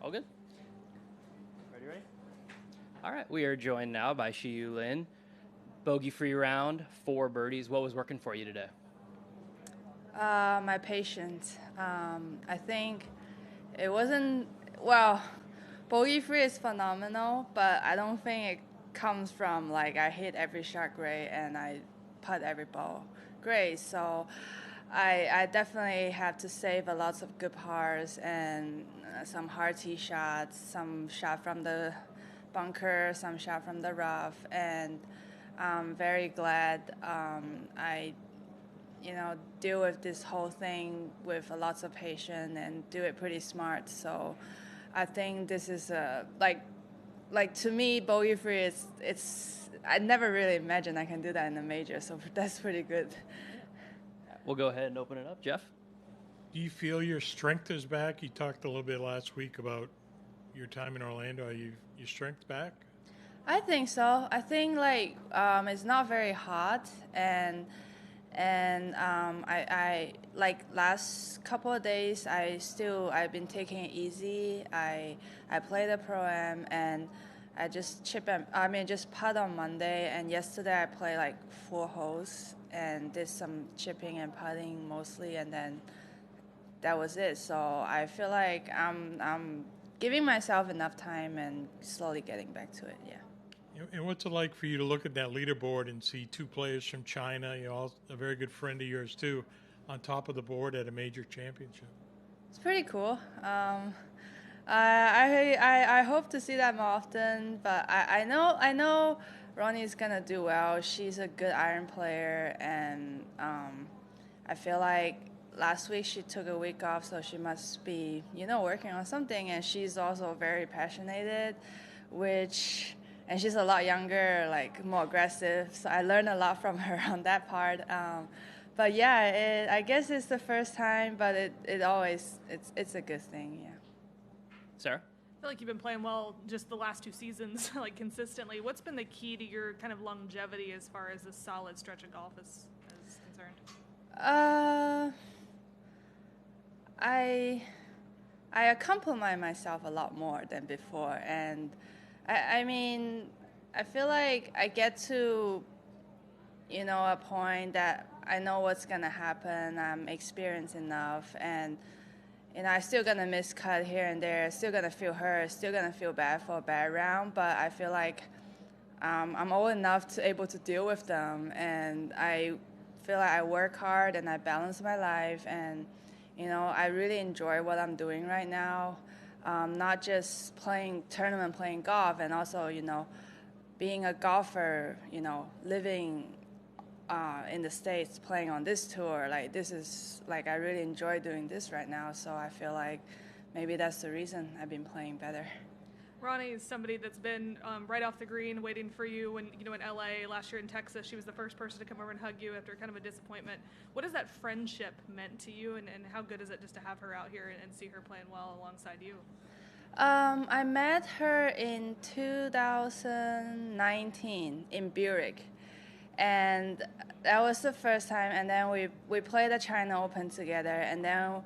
All good? Ready? All right, we are joined now by Xiyu Lin. Bogey-free round, 4 birdies. What was working for you today? My patience. I think it wasn't, well, bogey free is phenomenal, but I don't think it comes from like I hit every shot great and I putt every ball great. So I definitely have to save a lots of good pars and some hard tee shots, some shot from the bunker, some shot from the rough, and I'm very glad I deal with this whole thing with lots of patience and do it pretty smart. So I think this is like to me, bogey free it's I never really imagined I can do that in a major. So that's pretty good. We'll go ahead and open it up. Jeff? Do you feel your strength is back? You talked a little bit last week about your time in Orlando. Are your strength back? I think so. I think it's not very hot and I like last couple of days I've been taking it easy. I played the pro-am and I just just putt on Monday, and yesterday I played like 4 holes and did some chipping and putting mostly, and then that was it. So I feel like I'm giving myself enough time and slowly getting back to it. Yeah. And what's it like for you to look at that leaderboard and see 2 players from China, a very good friend of yours too, on top of the board at a major championship? It's pretty cool. I hope to see that more often, but I know Ronnie's gonna do well. She's a good iron player, and I feel like last week she took a week off, so she must be working on something, and she's also very passionate, and she's a lot younger, like more aggressive. So I learned a lot from her on that part. But yeah, I guess it's the first time, but it's a good thing. Yeah. Sarah? I feel like you've been playing well just the last 2 seasons, like consistently. What's been the key to your kind of longevity as far as a solid stretch of golf is concerned? I compliment myself a lot more than before, and I mean, I feel like I get to, a point that I know what's gonna happen. I'm experienced enough, and I still gonna miss cut here and there. Still gonna feel hurt. Still gonna feel bad for a bad round. But I feel like I'm old enough to able to deal with them, and I feel like I work hard and I balance my life, and I really enjoy what I'm doing right now. Not just playing golf, and also, being a golfer, living in the States, playing on this tour. Like, this is, like, I really enjoy doing this right now, so I feel like maybe that's the reason I've been playing better. Ronnie is somebody that's been right off the green waiting for you when, in LA, last year in Texas, she was the first person to come over and hug you after kind of a disappointment. What has that friendship meant to you, and how good is it just to have her out here and see her playing well alongside you? I met her in 2019 in Zurich, and that was the first time. And then we played the China Open together, and then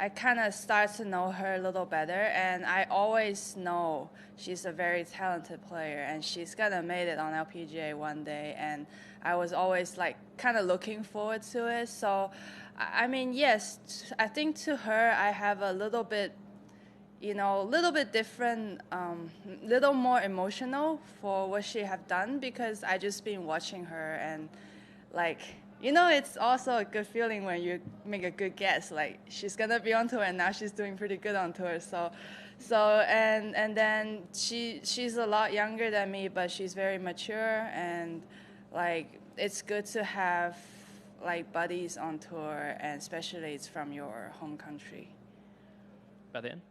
I kind of started to know her a little better. And I always know she's a very talented player, and she's gonna make it on LPGA one day. And I was always like kind of looking forward to it. So, I mean, yes, I think to her I have a little bit different, little more emotional for what she have done, because I just been watching her, and it's also a good feeling when you make a good guess. Like, she's gonna be on tour, and now she's doing pretty good on tour. So and then she's a lot younger than me, but she's very mature, and like, it's good to have like buddies on tour, and especially it's from your home country. By the end?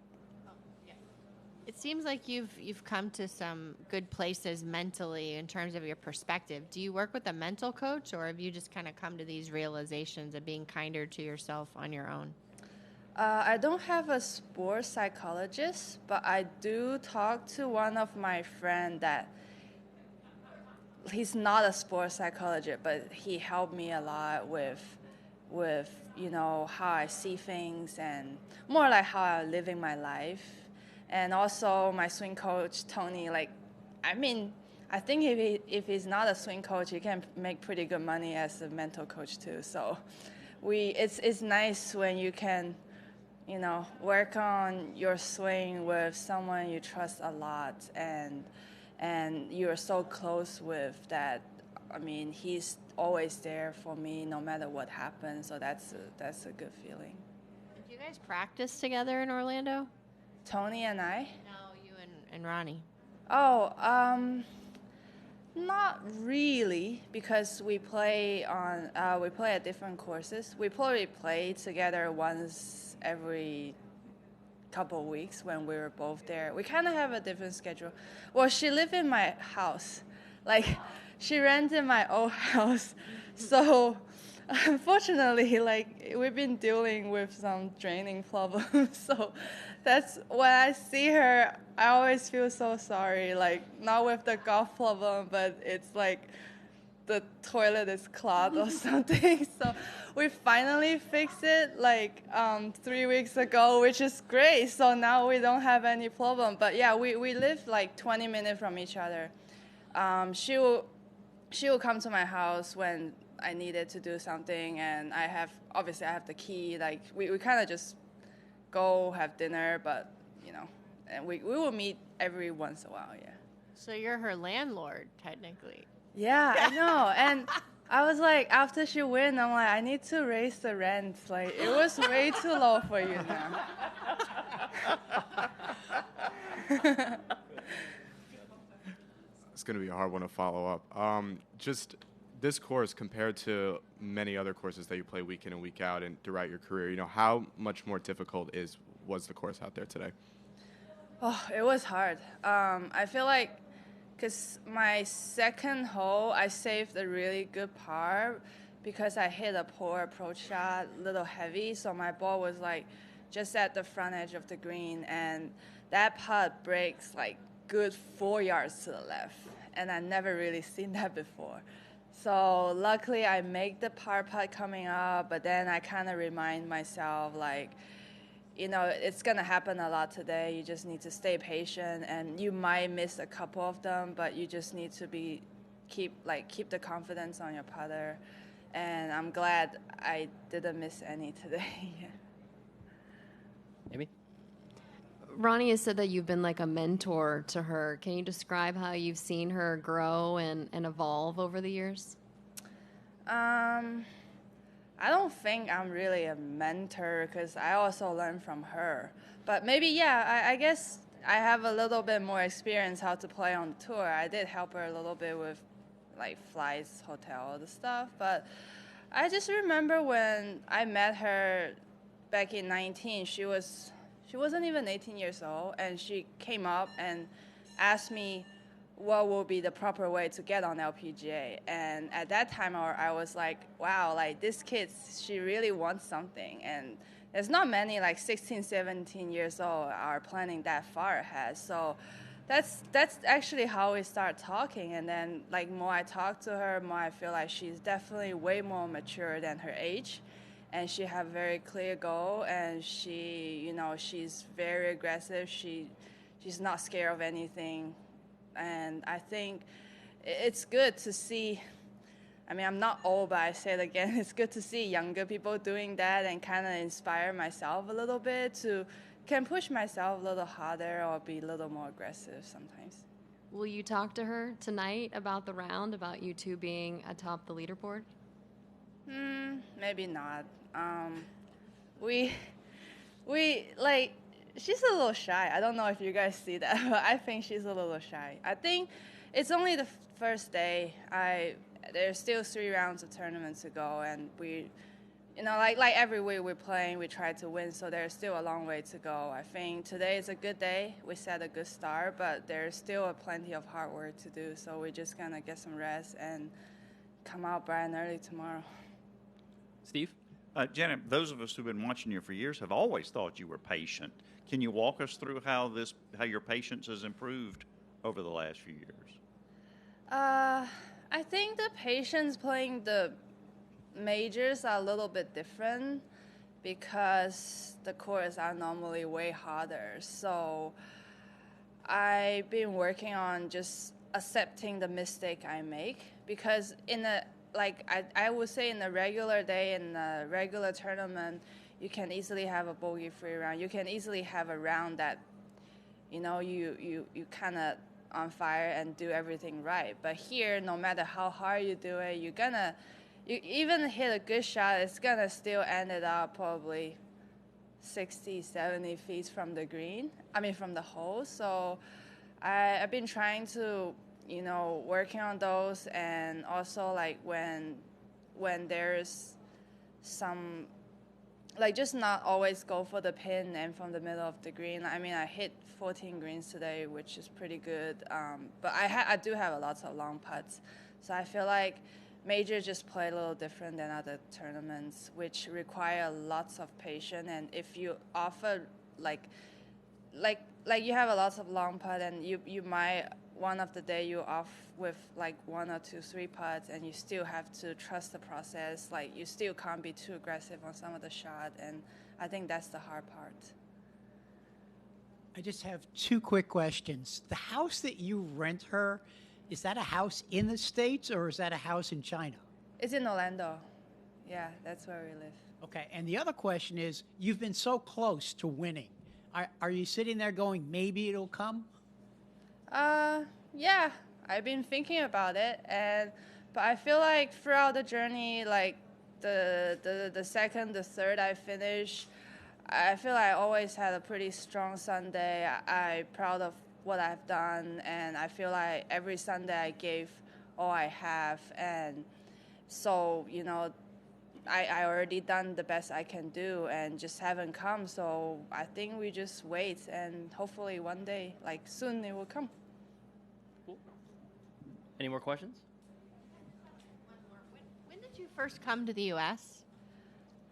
It seems like you've come to some good places mentally in terms of your perspective. Do you work with a mental coach, or have you just kind of come to these realizations of being kinder to yourself on your own? I don't have a sports psychologist, but I do talk to one of my friends that he's not a sports psychologist, but he helped me a lot with how I see things, and more like how I'm living my life. And also my swing coach, Tony, like, I mean, I think if he's not a swing coach, he can make pretty good money as a mental coach too. So it's nice when you can, you know, work on your swing with someone you trust a lot and you're so close with that. I mean, he's always there for me no matter what happens. So that's a good feeling. Do you guys practice together in Orlando? Tony and I? No, you and Ronnie. Oh, not really, because we play at different courses. We probably play together once every couple of weeks when we were both there. We kind of have a different schedule. Well, she lived in my house. Like, she rented my old house. So, unfortunately, like, we've been dealing with some draining problems. So, that's when I see her, I always feel so sorry. Like, not with the golf problem, but it's like the toilet is clogged or something. So we finally fixed it like 3 weeks ago, which is great. So now we don't have any problem. But yeah, we live like 20 minutes from each other. She will come to my house when I needed to do something, and I have the key. Like we kind of just go have dinner, but you know, and we will meet every once in a while. Yeah. So you're her landlord, technically. Yeah, I know. And I was like, after she win, I'm like, I need to raise the rent. Like, it was way too low for you now. It's going to be a hard one to follow up. Just this course compared to many other courses that you play week in and week out and throughout your career, you know, how much more difficult was the course out there today? Oh, it was hard. I feel like because my second hole, I saved a really good par because I hit a poor approach shot, a little heavy, so my ball was like just at the front edge of the green, and that putt breaks like good 4 yards to the left, and I never really seen that before. So luckily I make the par putt coming up, but then I kind of remind myself like, you know, it's going to happen a lot today. You just need to stay patient, and you might miss a couple of them, but you just need to keep the confidence on your putter. And I'm glad I didn't miss any today. Amy? Ronnie has said that you've been like a mentor to her. Can you describe how you've seen her grow and evolve over the years? I don't think I'm really a mentor because I also learn from her. But maybe, yeah, I guess I have a little bit more experience how to play on the tour. I did help her a little bit with like flights, hotel, the stuff. But I just remember when I met her back in 19, she wasn't even 18 years old, and she came up and asked me what will be the proper way to get on LPGA. And at that time, I was like, wow, like this kid, she really wants something. And there's not many like 16, 17 years old are planning that far ahead. So that's actually how we start talking. And then like more I talk to her, more I feel like she's definitely way more mature than her age. And she have very clear goal, and she, you know, she's very aggressive. She's not scared of anything. And I think it's good to see, I mean, I'm not old, but I say it again, it's good to see younger people doing that and kind of inspire myself a little bit to can push myself a little harder or be a little more aggressive sometimes. Will you talk to her tonight about the round, about you two being atop the leaderboard? Maybe not. We like, she's a little shy. I don't know if you guys see that, but I think she's a little shy. I think it's only the first day. There's still 3 rounds of tournaments to go, and we, you know, like every week we're playing, we try to win, so there's still a long way to go. I think today is a good day. We set a good start, but there's still plenty of hard work to do, so we're just going to get some rest and come out bright and early tomorrow. Steve? Janet, those of us who've been watching you for years have always thought you were patient. Can you walk us through how your patience has improved over the last few years? I think the patience playing the majors are a little bit different because the courses are normally way harder. So I've been working on just accepting the mistake I make, because in a I would say in a regular day, in a regular tournament, you can easily have a bogey-free round. You can easily have a round that, you kind of on fire and do everything right. But here, no matter how hard you do it, you even hit a good shot, it's gonna still end it up probably 60, 70 feet from the from the hole. So I've been trying to, working on those, and also like when there's some, just not always go for the pin and from the middle of the green. I mean, I hit 14 greens today, which is pretty good. But I do have lots of long putts. So I feel like majors just play a little different than other tournaments, which require lots of patience. And if you offer like you have a lots of long putt, and you might one of the day you off with like 1 or 2, 3 putts, and you still have to trust the process. Like, you still can't be too aggressive on some of the shot, and I think that's the hard part. I just have 2 quick questions. The house that you rent her, is that a house in the States or is that a house in China? It's in Orlando. Yeah, that's where we live. Okay, and the other question is, you've been so close to winning. Are you sitting there going, maybe it'll come? Yeah, I've been thinking about it, but I feel like throughout the journey, like the second, the third I finished, I feel like I always had a pretty strong Sunday. I'm proud of what I've done, and I feel like every Sunday I gave all I have, and so, I already done the best I can do and just haven't come. So I think we just wait, and hopefully one day, like soon, it will come. Cool. Any more questions? When did you first come to the U.S.?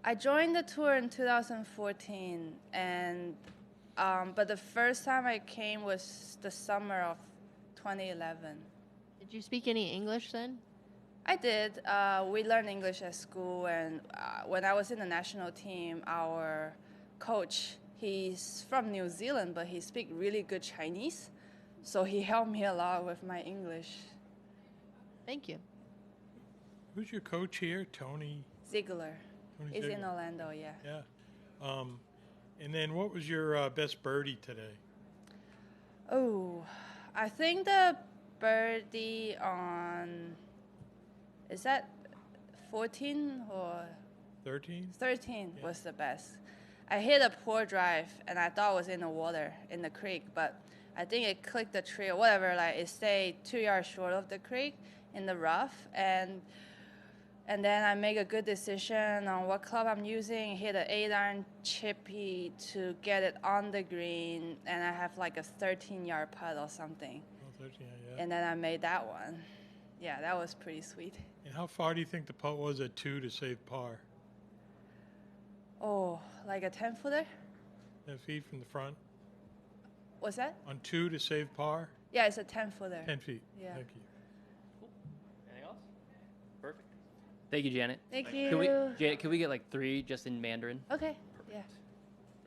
I joined the tour in 2014, and but the first time I came was the summer of 2011. Did you speak any English then? I did. We learned English at school, and when I was in the national team, our coach, he's from New Zealand, but he speaks really good Chinese, so he helped me a lot with my English. Thank you. Who's your coach here? Tony Ziegler. He's Ziegler. in Orlando, yeah. Yeah. And then what was your best birdie today? Oh, I think the birdie on, is that 14 or 13? 13 Yeah. was the best. I hit a poor drive, and I thought it was in the water, in the creek, but I think it clicked the tree or whatever. Like, it stayed 2 yards short of the creek in the rough, and then I make a good decision on what club I'm using, hit an 8-iron chippy to get it on the green, and I have like a 13-yard putt or something. Oh, 13, yeah. And then I made that one. Yeah, that was pretty sweet. And how far do you think the putt was at 2 to save par? Oh, like a 10-footer? 10 feet from the front? What's that? On 2 to save par? Yeah, it's a 10-footer. 10 feet. Yeah. Thank you. Cool. Anything else? Perfect. Thank you, Janet. Thank you. Janet, can we get like 3 just in Mandarin? Okay, Perfect. yeah.